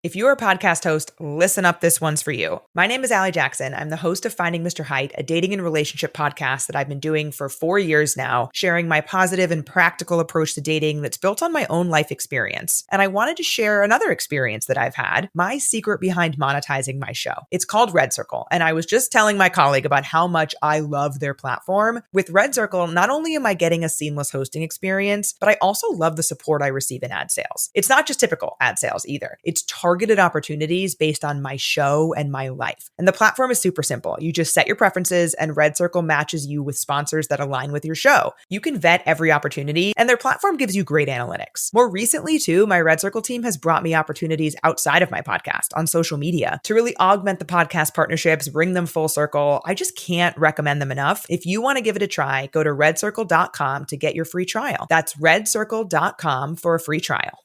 If you're a podcast host, listen up, this one's for you. My name is Allie Jackson. I'm the host of Finding Mr. Height, a dating and relationship podcast that I've been doing for 4 years now, sharing my positive and practical approach to dating that's built on my own life experience. And I wanted to share another experience that I've had, my secret behind monetizing my show. It's called Red Circle, and I was just telling my colleague about how much I love their platform. With Red Circle, not only am I getting a seamless hosting experience, but I also love the support I receive in ad sales. It's not just typical ad sales either. It's targeted opportunities based on my show and my life. And the platform is super simple. You just set your preferences and Red Circle matches you with sponsors that align with your show. You can vet every opportunity and their platform gives you great analytics. More recently too, my Red Circle team has brought me opportunities outside of my podcast on social media to really augment the podcast partnerships, bring them full circle. I just can't recommend them enough. If you want to give it a try, go to redcircle.com to get your free trial. That's redcircle.com for a free trial.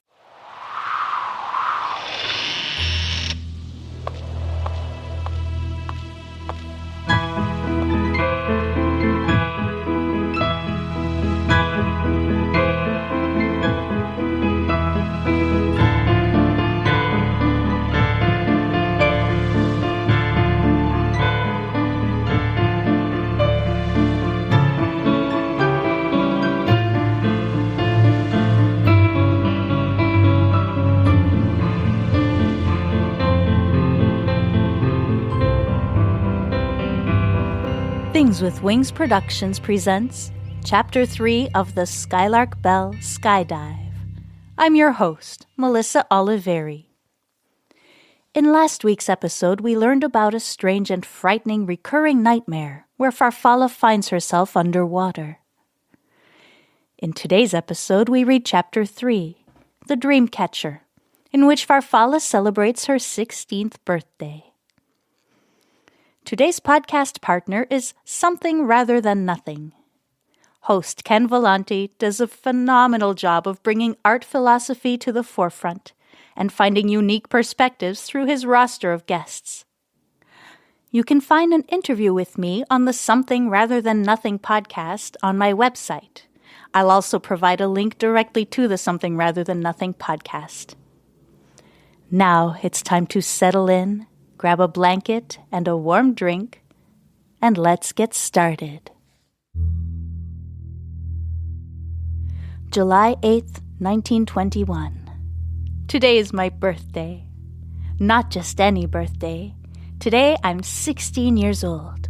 Things with Wings Productions presents Chapter 3 of the Skylark Bell Skyedive. I'm your host, Melissa Oliveri. In last week's episode, we learned about a strange and frightening recurring nightmare where Farfalla finds herself underwater. In today's episode, we read Chapter 3, The Dreamcatcher, in which Farfalla celebrates her 16th birthday. Today's podcast partner is Something Rather Than Nothing. Host Ken Vellante does a phenomenal job of bringing art philosophy to the forefront and finding unique perspectives through his roster of guests. You can find an interview with me on the Something Rather Than Nothing podcast on my website. I'll also provide a link directly to the Something Rather Than Nothing podcast. Now it's time to settle in, grab a blanket and a warm drink, and let's get started. July 8th, 1921. Today is my birthday. Not just any birthday. Today I'm 16 years old.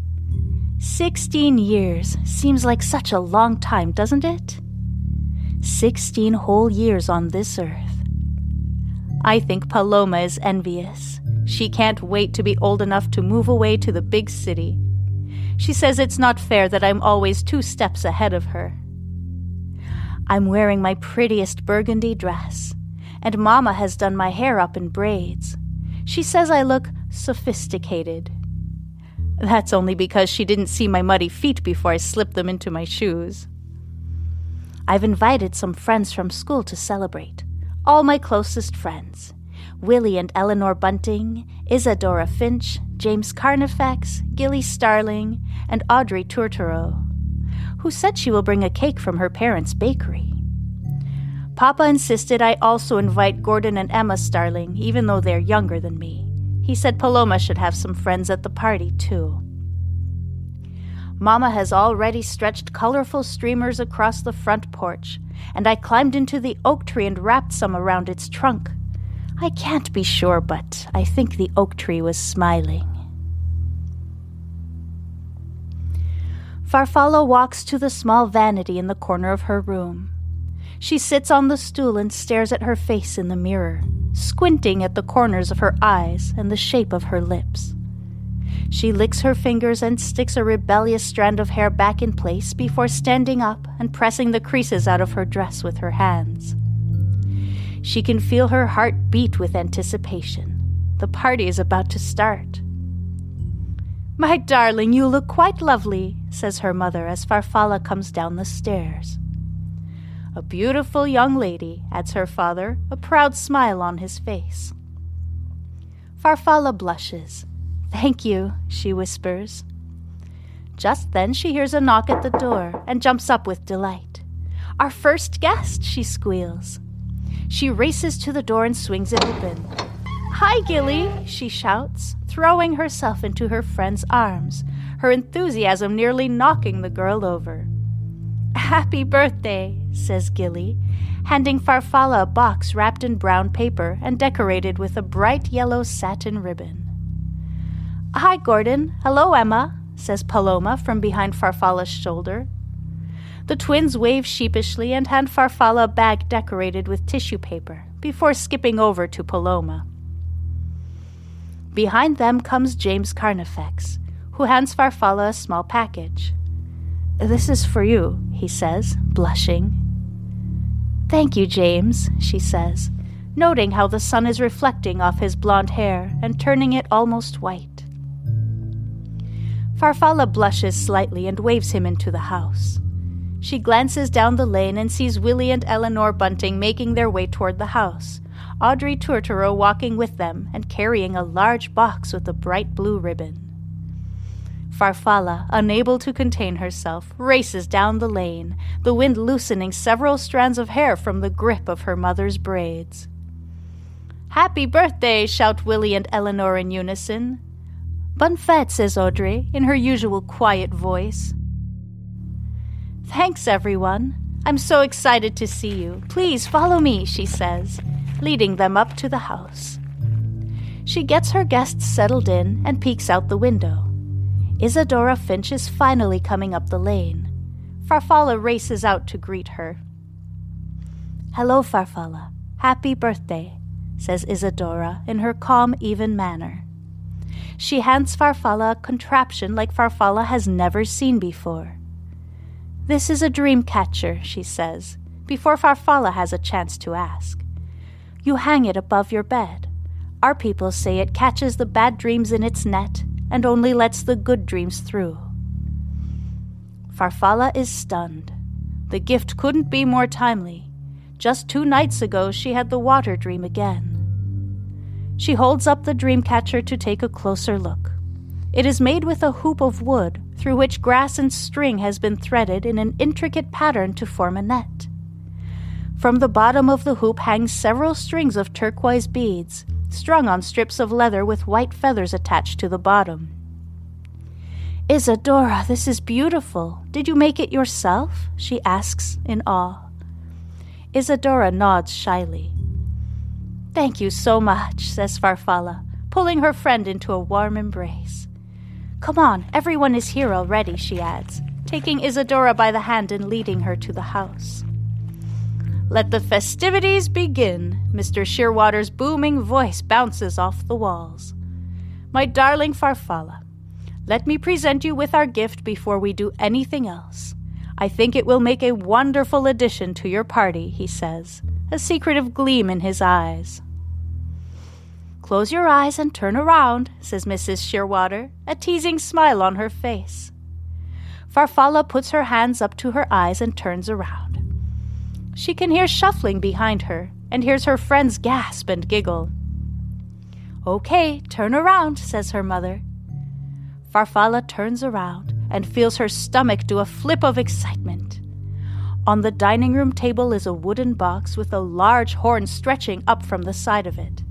16 years seems like such a long time, doesn't it? 16 whole years on this earth. I think Paloma is envious. She can't wait to be old enough to move away to the big city. She says it's not fair that I'm always 2 steps ahead of her. I'm wearing my prettiest burgundy dress, and Mama has done my hair up in braids. She says I look sophisticated. That's only because she didn't see my muddy feet before I slipped them into my shoes. I've invited some friends from school to celebrate, all my closest friends. Willie and Eleanor Bunting, Isadora Finch, James Carnifex, Gilly Starling, and Audrey Turturro, who said she will bring a cake from her parents' bakery. Papa insisted I also invite Gordon and Emma Starling, even though they're younger than me. He said Paloma should have some friends at the party, too. Mama has already stretched colorful streamers across the front porch, and I climbed into the oak tree and wrapped some around its trunk. I can't be sure, but I think the oak tree was smiling. Farfalla walks to the small vanity in the corner of her room. She sits on the stool and stares at her face in the mirror, squinting at the corners of her eyes and the shape of her lips. She licks her fingers and sticks a rebellious strand of hair back in place before standing up and pressing the creases out of her dress with her hands. She can feel her heart beat with anticipation. The party is about to start. "My darling, you look quite lovely," says her mother as Farfalla comes down the stairs. "A beautiful young lady," adds her father, a proud smile on his face. Farfalla blushes. "Thank you," she whispers. Just then she hears a knock at the door and jumps up with delight. "Our first guest," she squeals. She races to the door and swings it open. "Hi, Gilly," she shouts, throwing herself into her friend's arms, her enthusiasm nearly knocking the girl over. "Happy birthday," says Gilly, handing Farfalla a box wrapped in brown paper and decorated with a bright yellow satin ribbon. "Hi, Gordon. Hello, Emma," says Paloma from behind Farfalla's shoulder. The twins wave sheepishly and hand Farfalla a bag decorated with tissue paper before skipping over to Paloma. Behind them comes James Carnifex, who hands Farfalla a small package. "This is for you," he says, blushing. "Thank you, James," she says, noting how the sun is reflecting off his blonde hair and turning it almost white. Farfalla blushes slightly and waves him into the house. She glances down the lane and sees Willie and Eleanor Bunting making their way toward the house, Audrey Tourtereau walking with them and carrying a large box with a bright blue ribbon. Farfalla, unable to contain herself, races down the lane, the wind loosening several strands of hair from the grip of her mother's braids. "Happy birthday!" shout Willie and Eleanor in unison. "Bonne fête," says Audrey, in her usual quiet voice. "Thanks, everyone. I'm so excited to see you. Please follow me," she says, leading them up to the house. She gets her guests settled in and peeks out the window. Isadora Finch is finally coming up the lane. Farfalla races out to greet her. "Hello, Farfalla. Happy birthday," says Isadora in her calm, even manner. She hands Farfalla a contraption like Farfalla has never seen before. "This is a Dreamcatcher," she says, before Farfalla has a chance to ask. "You hang it above your bed. Our people say it catches the bad dreams in its net and only lets the good dreams through." Farfalla is stunned. The gift couldn't be more timely. Just 2 nights ago she had the water dream again. She holds up the Dreamcatcher to take a closer look. It is made with a hoop of wood through which grass and string has been threaded in an intricate pattern to form a net. From the bottom of the hoop hang several strings of turquoise beads, strung on strips of leather with white feathers attached to the bottom. "Isadora, this is beautiful. Did you make it yourself?" she asks in awe. Isadora nods shyly. "Thank you so much," says Farfalla, pulling her friend into a warm embrace. "Come on, everyone is here already," she adds, taking Isadora by the hand and leading her to the house. "Let the festivities begin," Mr. Shearwater's booming voice bounces off the walls. "My darling Farfalla, let me present you with our gift before we do anything else. I think it will make a wonderful addition to your party," he says, a secretive gleam in his eyes. "Close your eyes and turn around," says Mrs. Shearwater, a teasing smile on her face. Farfalla puts her hands up to her eyes and turns around. She can hear shuffling behind her and hears her friends gasp and giggle. "Okay, turn around," says her mother. Farfalla turns around and feels her stomach do a flip of excitement. On the dining room table is a wooden box with a large horn stretching up from the side of it.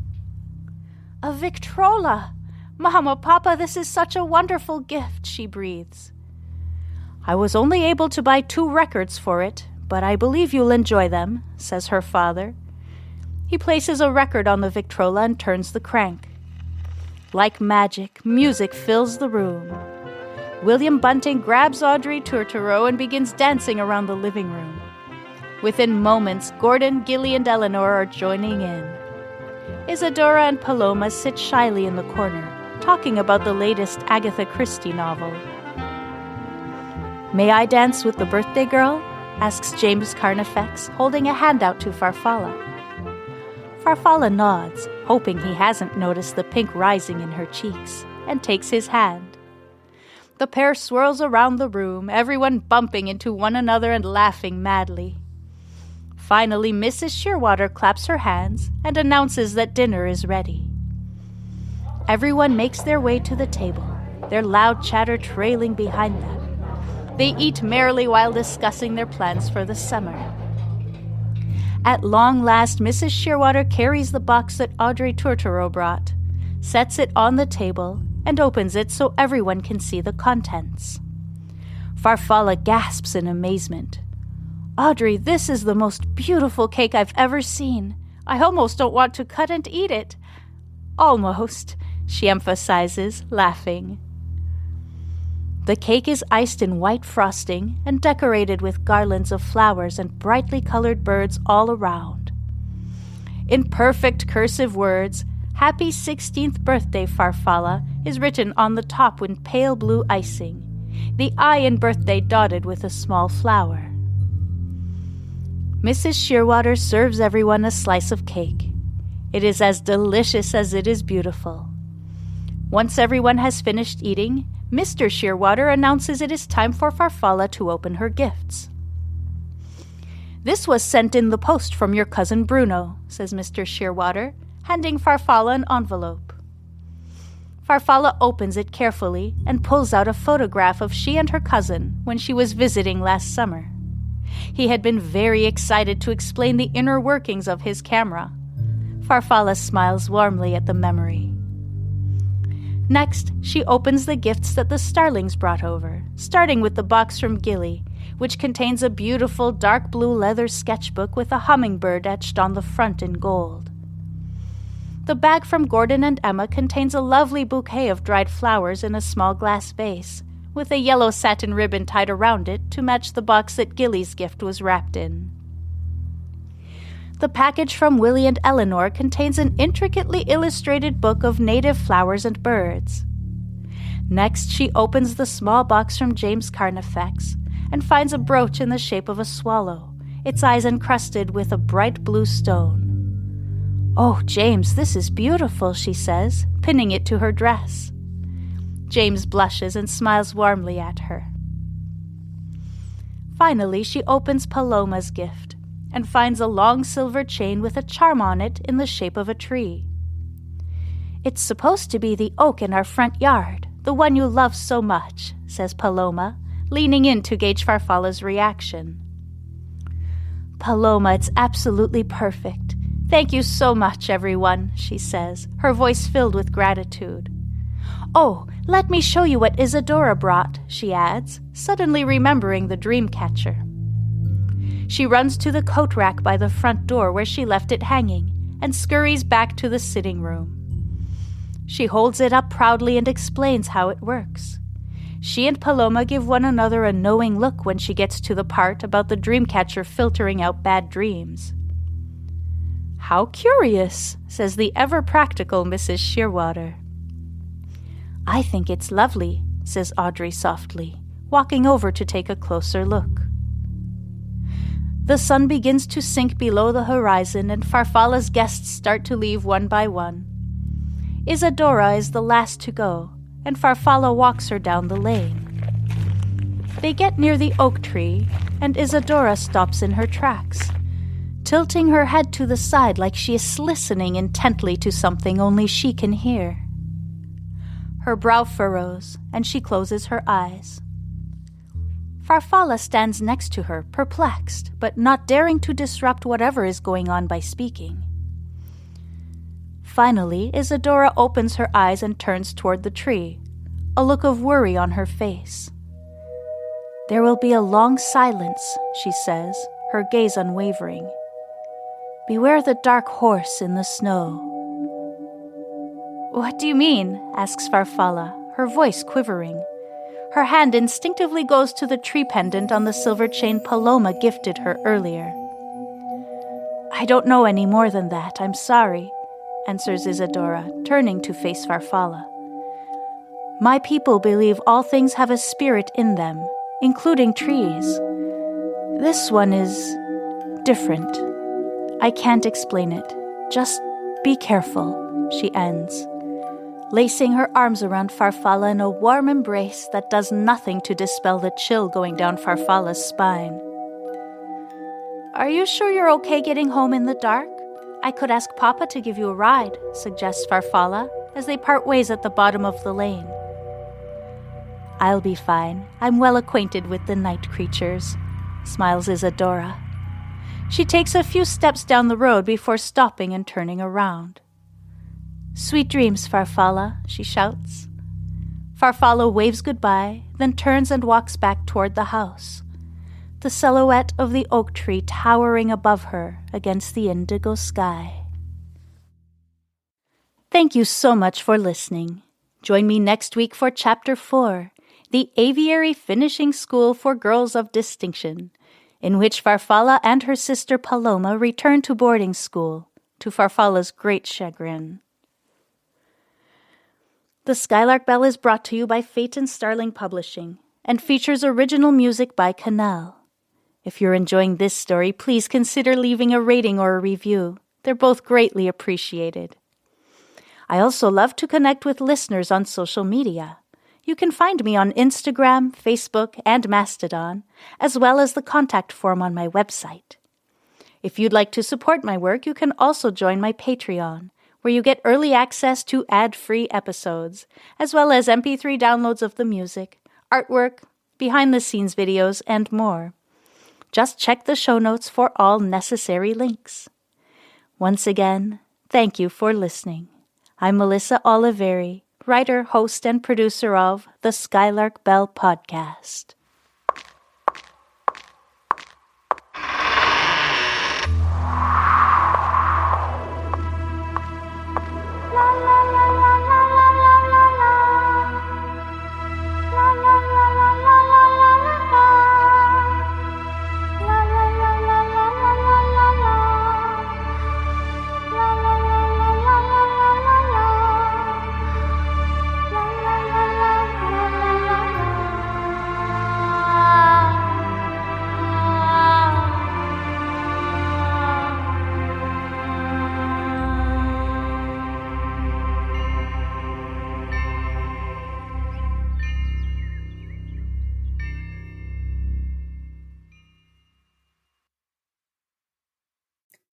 "A Victrola! Mama, Papa, this is such a wonderful gift," she breathes. "I was only able to buy 2 records for it, but I believe you'll enjoy them," says her father. He places a record on the Victrola and turns the crank. Like magic, music fills the room. William Bunting grabs Audrey Tourtereau and begins dancing around the living room. Within moments, Gordon, Gilly, and Eleanor are joining in. Isadora and Paloma sit shyly in the corner, talking about the latest Agatha Christie novel. "May I dance with the birthday girl?" asks James Carnifex, holding a hand out to Farfalla. Farfalla nods, hoping he hasn't noticed the pink rising in her cheeks, and takes his hand. The pair swirls around the room, everyone bumping into one another and laughing madly. Finally, Mrs. Shearwater claps her hands and announces that dinner is ready. Everyone makes their way to the table, their loud chatter trailing behind them. They eat merrily while discussing their plans for the summer. At long last, Mrs. Shearwater carries the box that Audrey Tortoro brought, sets it on the table, and opens it so everyone can see the contents. Farfalla gasps in amazement. "Audrey, this is the most beautiful cake I've ever seen. I almost don't want to cut and eat it." "Almost," she emphasizes, laughing. The cake is iced in white frosting and decorated with garlands of flowers and brightly colored birds all around. In perfect cursive words, "Happy 16th birthday, Farfalla," is written on the top with pale blue icing, the I in birthday dotted with a small flower. Mrs. Shearwater serves everyone a slice of cake. It is as delicious as it is beautiful. Once everyone has finished eating, Mr. Shearwater announces it is time for Farfalla to open her gifts. "This was sent in the post from your cousin Bruno," says Mr. Shearwater, handing Farfalla an envelope. Farfalla opens it carefully and pulls out a photograph of she and her cousin when she was visiting last summer. He had been very excited to explain the inner workings of his camera. Farfalla smiles warmly at the memory. Next, she opens the gifts that the Starlings brought over, starting with the box from Gilly, which contains a beautiful dark blue leather sketchbook with a hummingbird etched on the front in gold. The bag from Gordon and Emma contains a lovely bouquet of dried flowers in a small glass vase, with a yellow satin ribbon tied around it to match the box that Gilly's gift was wrapped in. The package from Willie and Eleanor contains an intricately illustrated book of native flowers and birds. Next, she opens the small box from James Carnifex and finds a brooch in the shape of a swallow, its eyes encrusted with a bright blue stone. "Oh, James, this is beautiful," she says, pinning it to her dress. James blushes and smiles warmly at her. Finally, she opens Paloma's gift and finds a long silver chain with a charm on it in the shape of a tree. "It's supposed to be the oak in our front yard, the one you love so much," says Paloma, leaning in to gauge Farfalla's reaction. "Paloma, it's absolutely perfect. Thank you so much, everyone," she says, her voice filled with gratitude. "Oh, let me show you what Isadora brought," she adds, suddenly remembering the Dreamcatcher. She runs to the coat rack by the front door where she left it hanging and scurries back to the sitting room. She holds it up proudly and explains how it works. She and Paloma give one another a knowing look when she gets to the part about the Dreamcatcher filtering out bad dreams. "How curious," says the ever-practical Mrs. Shearwater. "I think it's lovely," says Audrey softly, walking over to take a closer look. The sun begins to sink below the horizon and Farfalla's guests start to leave one by one. Isadora is the last to go, and Farfalla walks her down the lane. They get near the oak tree, and Isadora stops in her tracks, tilting her head to the side like she is listening intently to something only she can hear. Her brow furrows, and she closes her eyes. Farfalla stands next to her, perplexed, but not daring to disrupt whatever is going on by speaking. Finally, Isadora opens her eyes and turns toward the tree, a look of worry on her face. "There will be a long silence," she says, her gaze unwavering. "Beware the dark horse in the snow." "What do you mean?" asks Farfalla, her voice quivering. Her hand instinctively goes to the tree pendant on the silver chain Paloma gifted her earlier. "I don't know any more than that, I'm sorry," answers Isadora, turning to face Farfalla. "My people believe all things have a spirit in them, including trees. This one is different. I can't explain it. Just be careful," she ends, lacing her arms around Farfalla in a warm embrace that does nothing to dispel the chill going down Farfalla's spine. "Are you sure you're okay getting home in the dark? I could ask Papa to give you a ride," suggests Farfalla as they part ways at the bottom of the lane. "I'll be fine. I'm well acquainted with the night creatures," smiles Isadora. She takes a few steps down the road before stopping and turning around. "Sweet dreams, Farfalla," she shouts. Farfalla waves goodbye, then turns and walks back toward the house, the silhouette of the oak tree towering above her against the indigo sky. Thank you so much for listening. Join me next week for Chapter 4, The Aviary Finishing School for Girls of Distinction, in which Farfalla and her sister Paloma return to boarding school, to Farfalla's great chagrin. The Skylark Bell is brought to you by Phaeton Starling Publishing and features original music by Canal. If you're enjoying this story, please consider leaving a rating or a review. They're both greatly appreciated. I also love to connect with listeners on social media. You can find me on Instagram, Facebook, and Mastodon, as well as the contact form on my website. If you'd like to support my work, you can also join my Patreon, where you get early access to ad-free episodes, as well as MP3 downloads of the music, artwork, behind-the-scenes videos, and more. Just check the show notes for all necessary links. Once again, thank you for listening. I'm Melissa Oliveri, writer, host, and producer of the Skylark Bell podcast.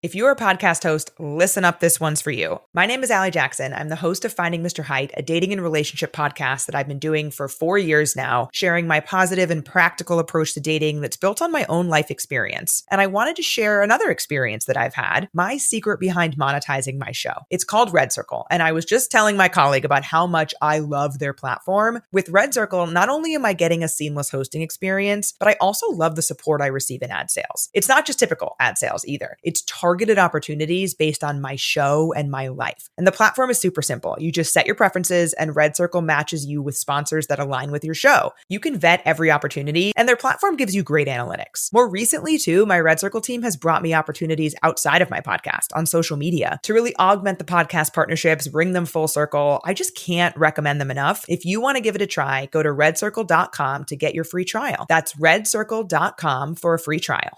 If you're a podcast host, listen up, this one's for you. My name is Allie Jackson. I'm the host of Finding Mr. Height, a dating and relationship podcast that I've been doing for 4 years now, sharing my positive and practical approach to dating that's built on my own life experience. And I wanted to share another experience that I've had, my secret behind monetizing my show. It's called Red Circle, and I was just telling my colleague about how much I love their platform. With Red Circle, not only am I getting a seamless hosting experience, but I also love the support I receive in ad sales. It's not just typical ad sales either. It's targeted opportunities based on my show and my life. And the platform is super simple. You just set your preferences and Red Circle matches you with sponsors that align with your show. You can vet every opportunity and their platform gives you great analytics. More recently too, my Red Circle team has brought me opportunities outside of my podcast on social media to really augment the podcast partnerships, bring them full circle. I just can't recommend them enough. If you want to give it a try, go to redcircle.com to get your free trial. That's redcircle.com for a free trial.